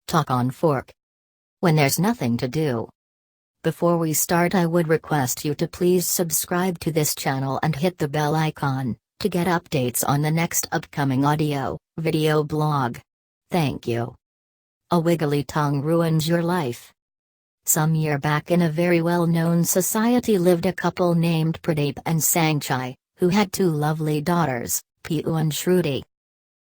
Talk on Fork. When there's nothing to do. Before we start, I would request you to please subscribe to this channel and hit the bell icon to get updates on the next upcoming audio, video blog. Thank you. A wiggly tongue ruins your life. Some year back in a very well-known society lived a couple named Pradeep and Sangchai, who had two lovely daughters, Piu and Shruti.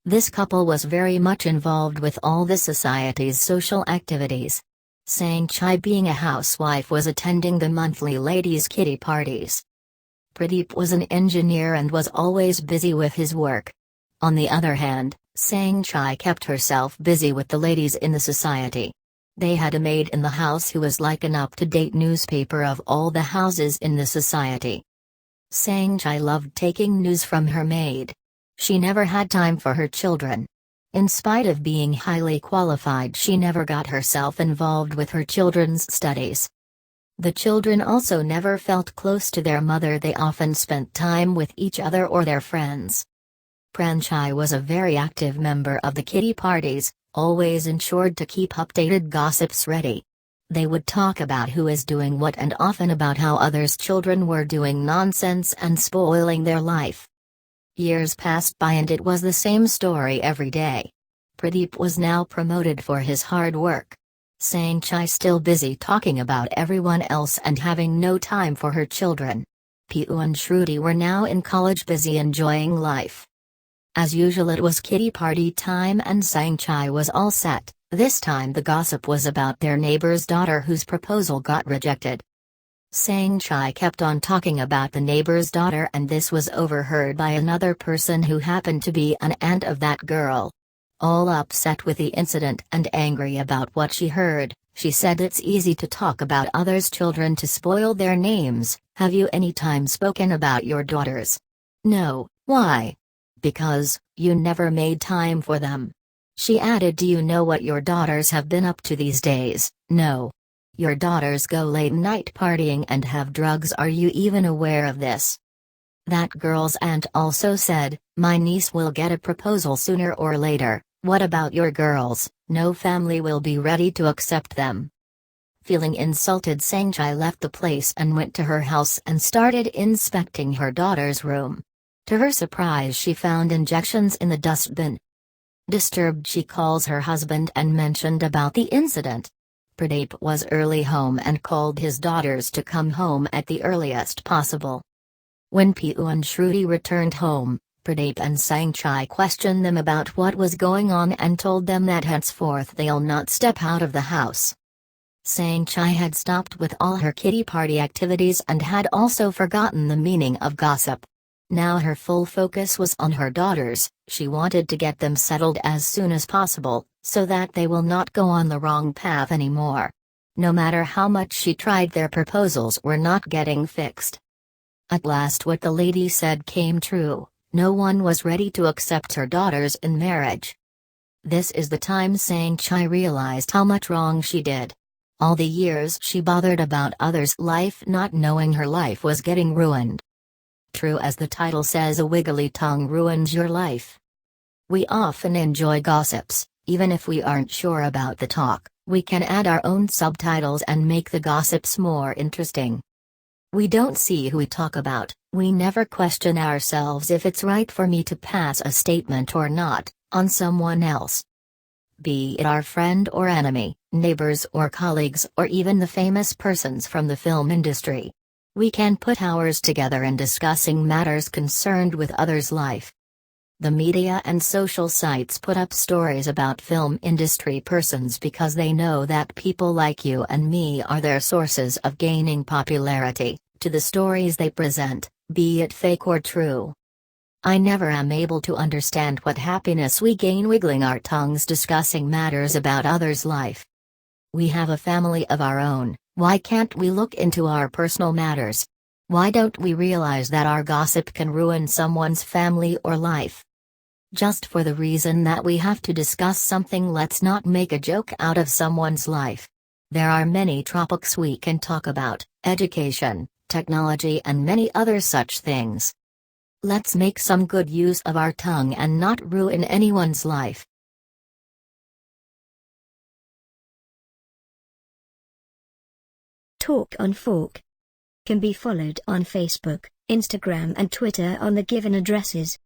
This couple was very much involved with all the society's social activities. Sangchai, being a housewife, was attending the monthly ladies' kitty parties. Pradeep was an engineer and was always busy with his work. On the other hand, Sangchai kept herself busy with the ladies in the society. They had a maid in the house who was like an up-to-date newspaper of all the houses in the society. Sangchai loved taking news from her maid. She never had time for her children. In spite of being highly qualified, she never got herself involved with her children's studies. The children also never felt close to their mother. They often spent time with each other or their friends. Pranchai was a very active member of the kitty parties, always ensured to keep updated gossips ready. They would talk about who is doing what and often about how others' children were doing nonsense and spoiling their life. Years passed by and it was the same story every day. Pradeep was now promoted for his hard work. Sangchai still busy talking about everyone else and having no time for her children. Piu and Shruti were now in college, busy enjoying life. As usual, it was kitty party time and Sangchai was all set. This time the gossip was about their neighbor's daughter whose proposal got rejected. Sangchai kept on talking about the neighbor's daughter, and this was overheard by another person who happened to be an aunt of that girl. All upset with the incident and angry about what she heard, she said, "It's easy to talk about others' children to spoil their names. Have you any time spoken about your daughters?" "No, why?" "Because you never made time for them." She added, "Do you know what your daughters have been up to these days?" "No." "Your daughters go late night partying and have drugs. Are you even aware of this?" That girl's aunt also said, "My niece will get a proposal sooner or later. What about your girls? No family will be ready to accept them." Feeling insulted, Sangchai left the place and went to her house and started inspecting her daughter's room. To her surprise, she found injections in the dustbin. Disturbed, she calls her husband and mentioned about the incident. Pradeep was early home and called his daughters to come home at the earliest possible. When Piu and Shruti returned home, Pradeep and Sangchai questioned them about what was going on and told them that henceforth they'll not step out of the house. Sangchai had stopped with all her kitty party activities and had also forgotten the meaning of gossip. Now her full focus was on her daughters. She wanted to get them settled as soon as possible, so that they will not go on the wrong path anymore. No matter how much she tried, their proposals were not getting fixed. At last what the lady said came true. No one was ready to accept her daughters in marriage. This is the time Sangchai realized how much wrong she did. All the years she bothered about others' life, not knowing her life was getting ruined. True as the title says, a wiggly tongue ruins your life. We often enjoy gossips. Even if we aren't sure about the talk, we can add our own subtitles and make the gossips more interesting. We don't see who we talk about. We never question ourselves if it's right for me to pass a statement or not on someone else. Be it our friend or enemy, neighbors or colleagues, or even the famous persons from the film industry. We can put hours together in discussing matters concerned with others' life. The media and social sites put up stories about film industry persons because they know that people like you and me are their sources of gaining popularity to the stories they present, be it fake or true. I never am able to understand what happiness we gain wiggling our tongues discussing matters about others' life. We have a family of our own. Why can't we look into our personal matters? Why don't we realize that our gossip can ruin someone's family or life? Just for the reason that we have to discuss something, let's not make a joke out of someone's life. There are many topics we can talk about: education, technology, and many other such things. Let's make some good use of our tongue and not ruin anyone's life. Talk on Fork. Can be followed on Facebook, Instagram and Twitter on the given addresses.